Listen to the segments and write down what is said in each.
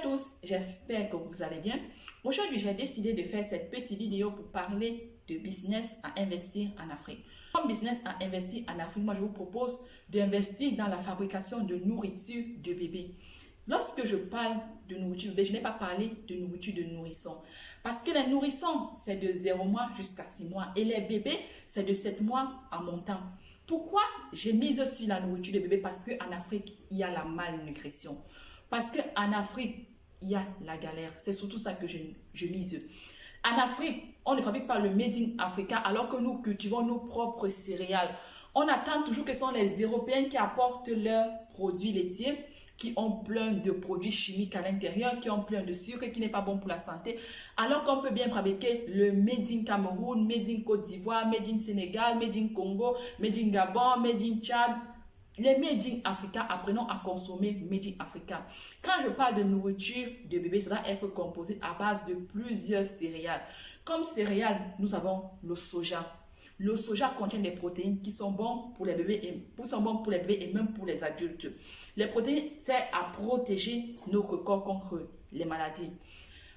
tous, j'espère que vous allez bien. Aujourd'hui, j'ai décidé de faire cette petite vidéo pour parler de business à investir en Afrique. Comme business à investir en Afrique, moi je vous propose d'investir dans la fabrication de nourriture de bébé. Lorsque je parle de nourriture de bébé, je n'ai pas parlé de nourriture de nourrisson. Parce que les nourrissons, c'est de 0 mois jusqu'à 6 mois. Et les bébés, c'est de 7 mois à montant. Pourquoi j'ai mise sur la nourriture de bébé? Parce qu'en Afrique, il y a la malnutrition. Parce qu'en Afrique, il y a la galère. C'est surtout ça que je mise. En Afrique, on ne fabrique pas le Made in Africa alors que nous cultivons nos propres céréales. On attend toujours que ce sont les Européens qui apportent leurs produits laitiers, qui ont plein de produits chimiques à l'intérieur, qui ont plein de sucre, qui n'est pas bon pour la santé, alors qu'on peut bien fabriquer le Made in Cameroun, Made in Côte d'Ivoire, Made in Sénégal, Made in Congo, Made in Gabon, Made in Tchad. Les Made in Africa, apprenons à consommer Made in Africa. Quand je parle de nourriture de bébé, ça doit être composé à base de plusieurs céréales. Comme céréales, nous avons le soja. Le soja contient des protéines qui sont bonnes pour les bébés et même pour les adultes. Les protéines servent à protéger notre corps contre les maladies.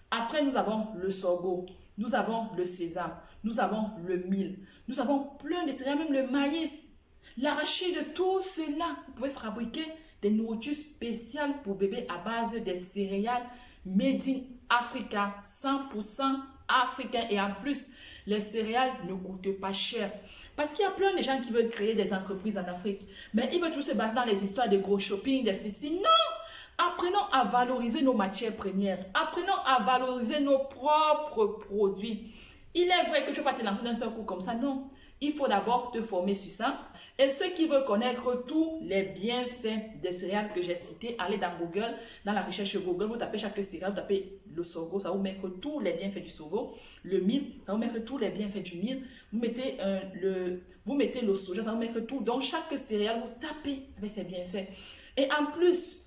Après, nous avons le sorgho, nous avons le sésame, nous avons le mil, nous avons plein de céréales, même le maïs. L'arachide, tout cela, vous pouvez fabriquer des nourritures spéciales pour bébés à base des céréales Made in Africa, 100% africain. Et en plus, les céréales ne coûtent pas cher. Parce qu'il y a plein de gens qui veulent créer des entreprises en Afrique. Mais ils veulent toujours se baser dans les histoires de gros shopping, de ceci. Non! Apprenons à valoriser nos matières premières. Apprenons à valoriser nos propres produits. Il est vrai que tu ne vas pas te lancer d'un seul coup comme ça. Non. Il faut d'abord te former sur ça. Et ceux qui veulent connaître tous les bienfaits des céréales que j'ai cités, allez dans Google, dans la recherche Google, vous tapez chaque céréale, vous tapez le sorgho, ça va vous mettre tous les bienfaits du sorgho. Le mil, ça va vous mettre tous les bienfaits du mil. Vous mettez le soja, ça va vous mettre tout. Donc chaque céréale, vous tapez avec ses bienfaits. Et en plus,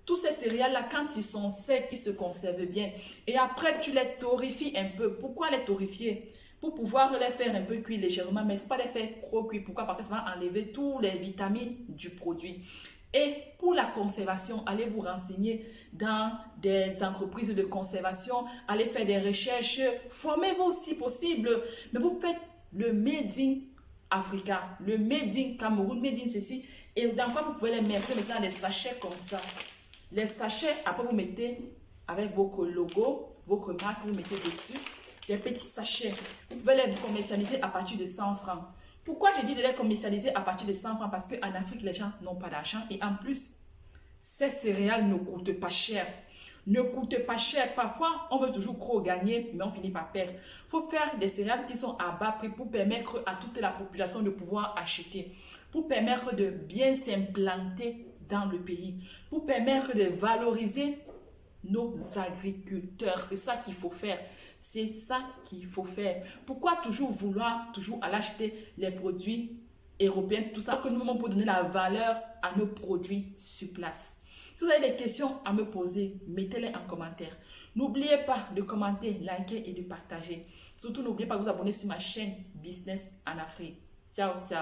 tous ces céréales-là, quand ils sont secs, ils se conservent bien. Et après, tu les torréfies un peu. Pourquoi les torréfier? Pour pouvoir les faire un peu cuire légèrement, mais il ne faut pas les faire trop cuire. Pourquoi? Parce que ça va enlever toutes les vitamines du produit. Et pour la conservation, allez vous renseigner dans des entreprises de conservation, allez faire des recherches, formez-vous si possible. Mais vous faites le Made in Africa, le Made in Cameroun, Made in ceci. Et dans quoi vous pouvez les mettre dans des sachets comme ça. Les sachets, après vous mettez avec votre logo, votre marque, vous mettez dessus. Des petits sachets, vous pouvez les commercialiser à partir de 100 francs. Pourquoi je dis de les commercialiser à partir de 100 francs? Parce qu'en Afrique, les gens n'ont pas d'argent. Et en plus, ces céréales ne coûtent pas cher. Ne coûtent pas cher. Parfois, on veut toujours trop gagner, mais on finit par perdre. Il faut faire des céréales qui sont à bas prix pour permettre à toute la population de pouvoir acheter. Pour permettre de bien s'implanter dans le pays. Pour permettre de valoriser nos agriculteurs. C'est ça qu'il faut faire. C'est ça qu'il faut faire. Pourquoi toujours vouloir aller acheter les produits européens, tout ça, que nous avons pour donner la valeur à nos produits sur place. Si vous avez des questions à me poser, mettez-les en commentaire. N'oubliez pas de commenter, liker et de partager. Surtout, n'oubliez pas de vous abonner sur ma chaîne Business en Afrique. Ciao, ciao.